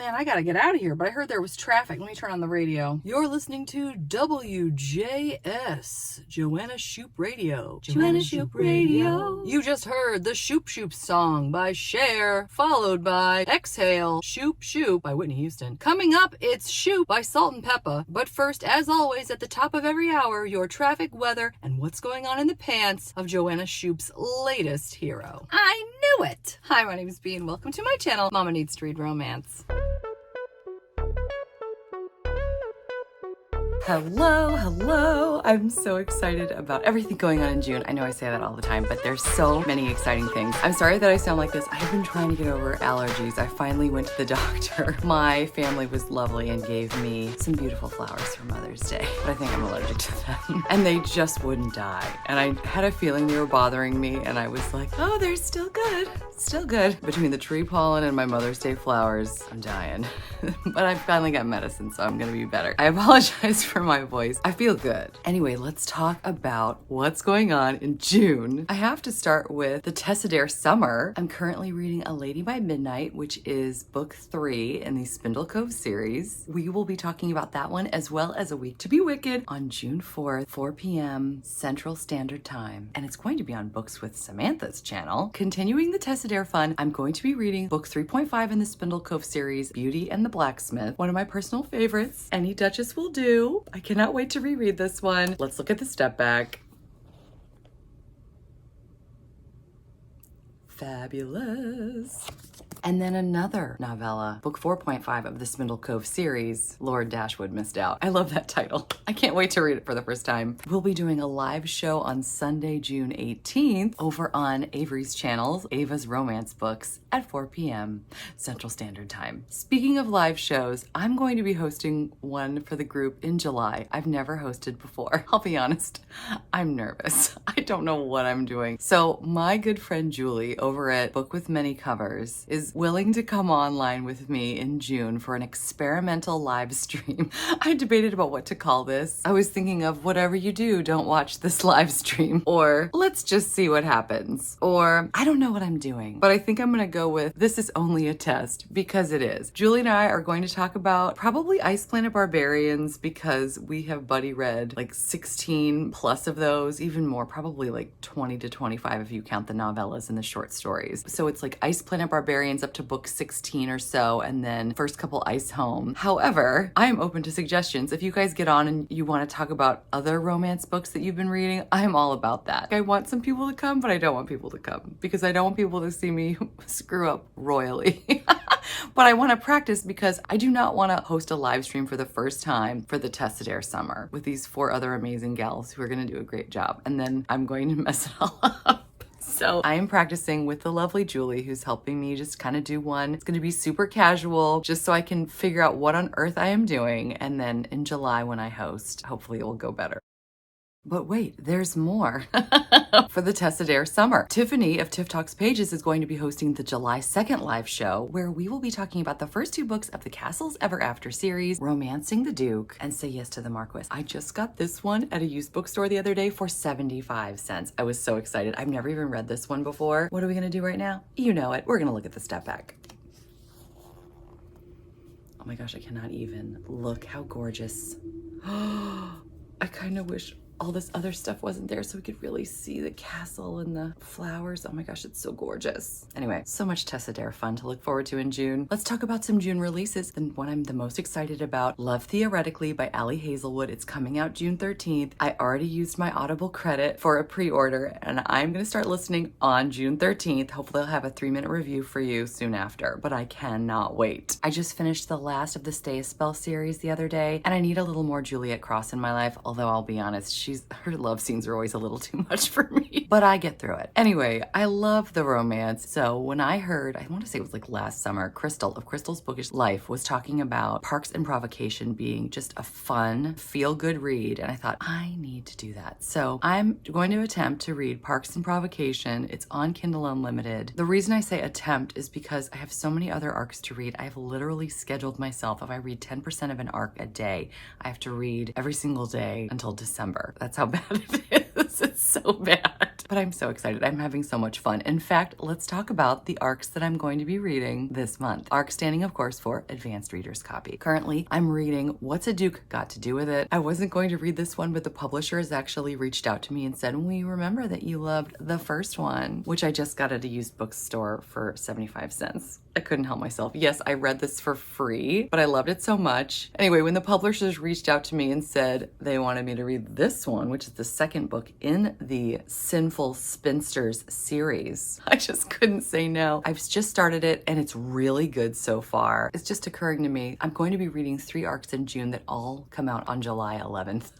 man, I gotta get out of here, but I heard there was traffic. Let me turn on the radio. You're listening to WJS, Joanna Shoop Radio. Joanna Shoop Radio. You just heard the Shoop Shoop song by Cher, followed by Exhale, Shoop Shoop by Whitney Houston. Coming up, it's Shoop by Salt and Peppa. But first, as always, at the top of every hour, your traffic, weather, and what's going on in the pants of Joanna Shoop's latest hero. I knew it! Hi, my name is Bea, and welcome to my channel, Mama Needs to Read Romance. Hello. I'm so excited about everything going on in June. I know I say that all the time, but there's so many exciting things. I'm sorry that I sound like this. I've been trying to get over allergies. I finally went to the doctor. My family was lovely and gave me some beautiful flowers for Mother's Day, but I think I'm allergic to them. And they just wouldn't die. And I had a feeling they were bothering me, and I was like, oh, they're still good. Still good. Between the tree pollen and my Mother's Day flowers, I'm dying. But I finally got medicine, so I'm gonna be better. I apologize for my voice. I feel good. Anyway, let's talk about what's going on in June. I have to start with the Tessa Bailey summer. I'm currently reading A Lady by Midnight, which is book 3 in the Spindle Cove series. We will be talking about that one as well as A Week to Be Wicked on June 4th, 4 p.m. Central Standard Time. And it's going to be on Books with Samantha's channel. Continuing the Tessa Bailey fun, I'm going to be reading book 3.5 in the Spindle Cove series, Beauty and the Blacksmith, one of my personal favorites. Any Duchess will do. I cannot wait to reread this one. Let's look at the step back. Fabulous. And then another novella, book 4.5 of the Spindle Cove series, Lord Dashwood Missed Out. I love that title. I can't wait to read it for the first time. We'll be doing a live show on Sunday, June 18th over on Avery's channel, Ava's Romance Books, at 4 p.m. Central Standard Time. Speaking of live shows, I'm going to be hosting one for the group in July. I've never hosted before. I'll be honest, I'm nervous. I don't know what I'm doing. So my good friend Julie over at Book with Many Covers is willing to come online with me in June for an experimental live stream. I debated about what to call this. I was thinking of whatever you do, don't watch this live stream, or let's just see what happens, or I don't know what I'm doing, but I think I'm gonna go with this is only a test, because it is. Julie and I are going to talk about probably Ice Planet Barbarians, because we have buddy read like 16 plus of those, even more, probably like 20 to 25 if you count the novellas and the short stories. So it's like Ice Planet Barbarians up to book 16 or so, and then first couple Ice Home. However, I am open to suggestions. If you guys get on and you want to talk about other romance books that you've been reading, I'm all about that. I want some people to come, but I don't want people to come because I don't want people to see me screw up royally. But I want to practice because I do not want to host a live stream for the first time for the Tessa Bailey summer with these 4 other amazing gals who are going to do a great job. And then I'm going to mess it all up. So I am practicing with the lovely Julie, who's helping me just kind of do one. It's going to be super casual, just so I can figure out what on earth I am doing. And then in July when I host, hopefully it will go better. But wait, there's more. For the Tessa Bailey summer, Tiffany of Tiff Talks Pages is going to be hosting the July 2nd live show, where we will be talking about the first 2 books of the Castles Ever After series, Romancing the Duke and Say Yes to the Marquis. I just got this one at a used bookstore the other day for 75 cents. I was so excited. I've never even read this one before. What are we gonna do right now? You know it. We're gonna look at the step back. Oh my gosh, I cannot even. Look how gorgeous. I kind of wish all this other stuff wasn't there so we could really see the castle and the flowers. Oh my gosh, it's so gorgeous. Anyway, so much Tessa Bailey fun to look forward to in June. Let's talk about some June releases. The one I'm the most excited about, Love Theoretically by Ali Hazelwood. It's coming out June 13th. I already used my Audible credit for a pre-order, and I'm gonna start listening on June 13th. Hopefully I'll have a 3-minute review for you soon after, but I cannot wait. I just finished the last of the Stay a Spell series the other day, and I need a little more Juliet Cross in my life, although I'll be honest, her love scenes are always a little too much for me, but I get through it. Anyway, I love the romance. So when I heard, I want to say it was like last summer, Crystal of Crystal's Bookish Life was talking about Parks and Provocation being just a fun, feel-good read, and I thought, I need to do that. So I'm going to attempt to read Parks and Provocation. It's on Kindle Unlimited. The reason I say attempt is because I have so many other arcs to read. I have literally scheduled myself, if I read 10% of an arc a day, I have to read every single day until December. That's how bad it is. It's so bad. But I'm so excited. I'm having so much fun. In fact, let's talk about the ARCs that I'm going to be reading this month. ARC standing, of course, for Advanced Reader's Copy. Currently, I'm reading What's a Duke Got to Do With It. I wasn't going to read this one, but the publisher has actually reached out to me and said, we remember that you loved the first one, which I just got at a used bookstore for 75 cents. I couldn't help myself. Yes, I read this for free, but I loved it so much. Anyway, when the publishers reached out to me and said they wanted me to read this one, which is the second book in the Sinful Spinsters series, I just couldn't say no. I've just started it and it's really good so far. It's just occurring to me, I'm going to be reading 3 ARCs in June that all come out on July 11th.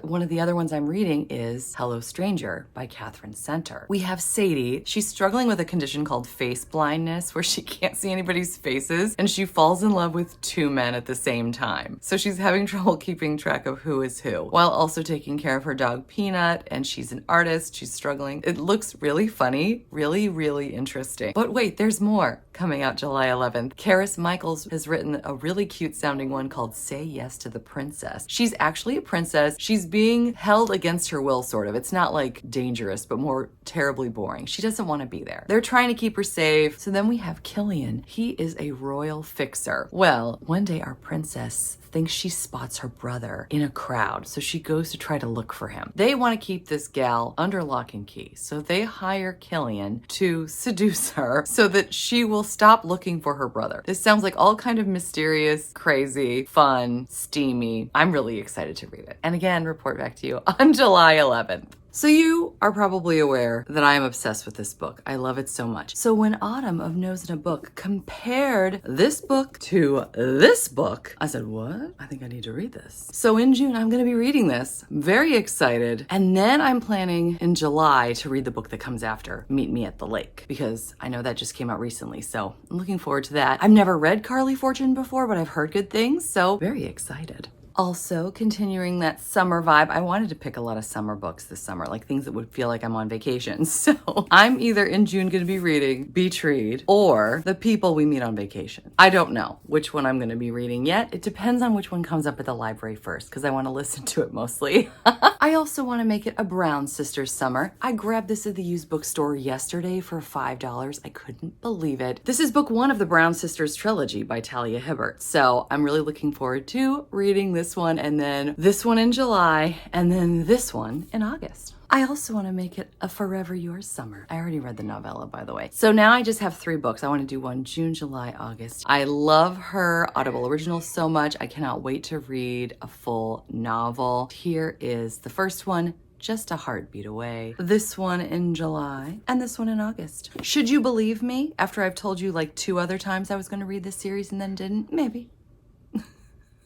One of the other ones I'm reading is Hello Stranger by Catherine Center. We have Sadie. She's struggling with a condition called face blindness, where she can't see anybody's faces, and she falls in love with 2 men at the same time. So she's having trouble keeping track of who is who, while also taking care of her dog Peanut, and she's an artist. She's struggling. It looks really funny, really, really interesting. But wait, there's more coming out July 11th. Karis Michaels has written a really cute sounding one called Say Yes to the Princess. She's actually a princess. She's being held against her will, sort of. It's not like dangerous, but more terribly boring. She doesn't want to be there. They're trying to keep her safe. So then we have Killian. He is a royal fixer. Well, one day our princess thinks she spots her brother in a crowd, so she goes to try to look for him. They want to keep this gal under lock and key, so they hire Killian to seduce her so that she will stop looking for her brother. This sounds like all kind of mysterious, crazy, fun, steamy. I'm really excited to read it. And again, report back to you on July 11th. So you are probably aware that I am obsessed with this book. I love it so much. So when Autumn of Nose in a Book compared this book to this book, I said, what? I think I need to read this. So in June, I'm going to be reading this. I'm very excited. And then I'm planning in July to read the book that comes after, Meet Me at the Lake, because I know that just came out recently. So I'm looking forward to that. I've never read Carly Fortune before, but I've heard good things. So very excited. Also, continuing that summer vibe, I wanted to pick a lot of summer books this summer, like things that would feel like I'm on vacation. So I'm either in June going to be reading Beach Read or The People We Meet on Vacation. I don't know which one I'm going to be reading yet. It depends on which one comes up at the library first, because I want to listen to it mostly. I also want to make it a Brown Sisters summer. I grabbed this at the used bookstore yesterday for $5. I couldn't believe it. This is book 1 of the Brown Sisters trilogy by Talia Hibbert. So I'm really looking forward to reading this one, and then this one in July, and then this one in August. I also want to make it a Forever Yours summer. I already read the novella, by the way. So now I just have 3 books. I want to do one June, July, August. I love her Audible original so much. I cannot wait to read a full novel. Here is the first one, Just a Heartbeat Away. This one in July, and this one in August. Should you believe me after I've told you like 2 other times I was going to read this series and then didn't? Maybe.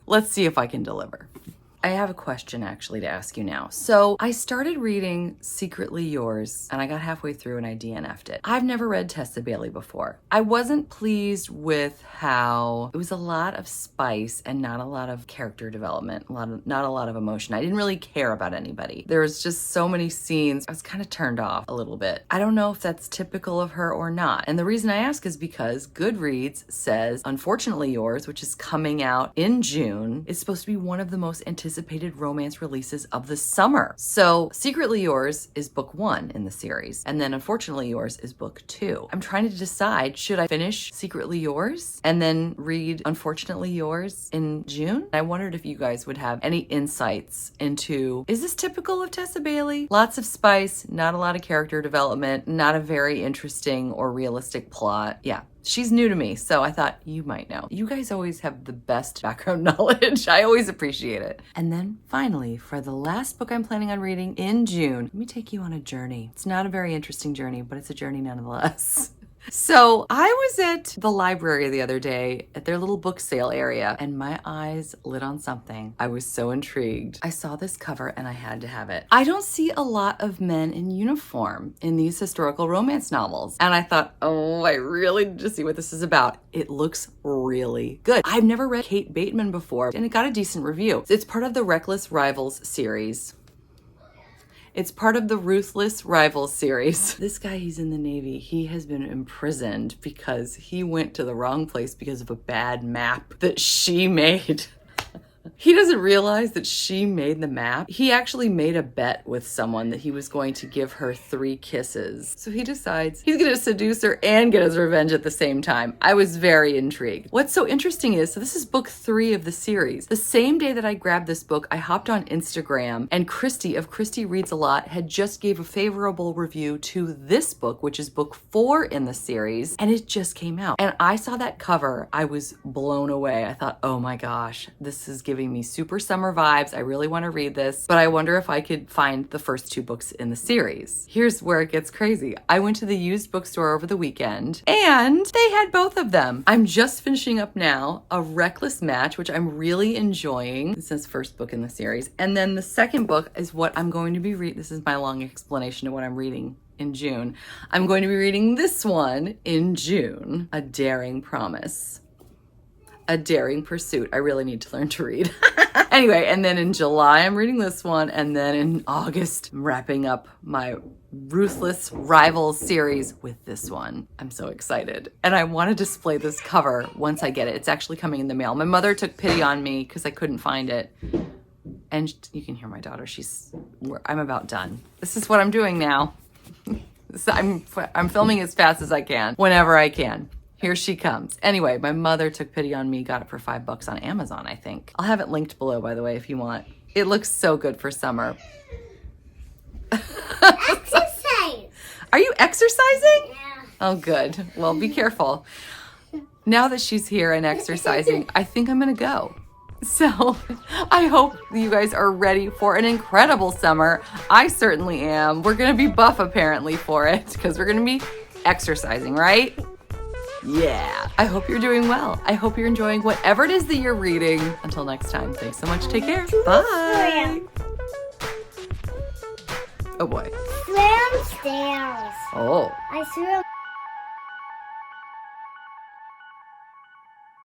Let's see if I can deliver. I have a question actually to ask you now. So I started reading Secretly Yours and I got halfway through and I DNF'd it. I've never read Tessa Bailey before. I wasn't pleased with how it was a lot of spice and not a lot of character development, not a lot of emotion. I didn't really care about anybody. There was just so many scenes. I was kind of turned off a little bit. I don't know if that's typical of her or not. And the reason I ask is because Goodreads says Unfortunately Yours, which is coming out in June, is supposed to be one of the most anticipated romance releases of the summer. So Secretly Yours is book 1 in the series, and then Unfortunately Yours is book 2. I'm trying to decide, should I finish Secretly Yours and then read Unfortunately Yours in June? I wondered if you guys would have any insights into, is this typical of Tessa Bailey? Lots of spice, not a lot of character development, not a very interesting or realistic plot. Yeah. She's new to me, so I thought you might know. You guys always have the best background knowledge. I always appreciate it. And then finally, for the last book I'm planning on reading in June, let me take you on a journey. It's not a very interesting journey, but it's a journey nonetheless. So I was at the library the other day at their little book sale area and my eyes lit on something. I was so intrigued. I saw this cover and I had to have it. I don't see a lot of men in uniform in these historical romance novels. And I thought, oh, I really need to see what this is about. It looks really good. I've never read Kate Bateman before and it got a decent review. It's part of the Reckless Rivals series. It's part of the Ruthless Rivals series. This guy, he's in the Navy. He has been imprisoned because he went to the wrong place because of a bad map that she made. He doesn't realize that she made the map. He actually made a bet with someone that he was going to give her 3 kisses. So he decides he's going to seduce her and get his revenge at the same time. I was very intrigued. What's so interesting is, so this is book 3 of the series. The same day that I grabbed this book, I hopped on Instagram, and Christy of Christy Reads a Lot had just gave a favorable review to this book, which is book 4 in the series, and it just came out. And I saw that cover. I was blown away. I thought, oh my gosh, this is giving me super summer vibes. I really want to read this, but I wonder if I could find the first 2 books in the series. Here's where it gets crazy. I went to the used bookstore over the weekend and they had both of them. I'm just finishing up now A Reckless Match, which I'm really enjoying. This is the first book in the series. And then the second book is what I'm going to be reading. This is my long explanation of what I'm reading in June. I'm going to be reading this one in June, A Daring Promise. A Daring Pursuit. I really need to learn to read. Anyway, and then in July, I'm reading this one. And then in August, I'm wrapping up my Ruthless Rivals series with this one. I'm so excited. And I want to display this cover once I get it. It's actually coming in the mail. My mother took pity on me because I couldn't find it. And you can hear my daughter. I'm about done. This is what I'm doing now. So I'm filming as fast as I can, whenever I can. Here she comes. Anyway, my mother took pity on me, got it for $5 on Amazon, I think. I'll have it linked below, by the way, if you want. It looks so good for summer. Exercise. Are you exercising? Yeah. Oh, good. Well, be careful. Now that she's here and exercising, I think I'm gonna go. So I hope you guys are ready for an incredible summer. I certainly am. We're gonna be buff apparently for it because we're gonna be exercising, right? Yeah. I hope you're doing well. I hope you're enjoying whatever it is that you're reading. Until next time, thanks so much. Take care. Bye. Swim. Oh boy. Swim stairs. Oh. I swim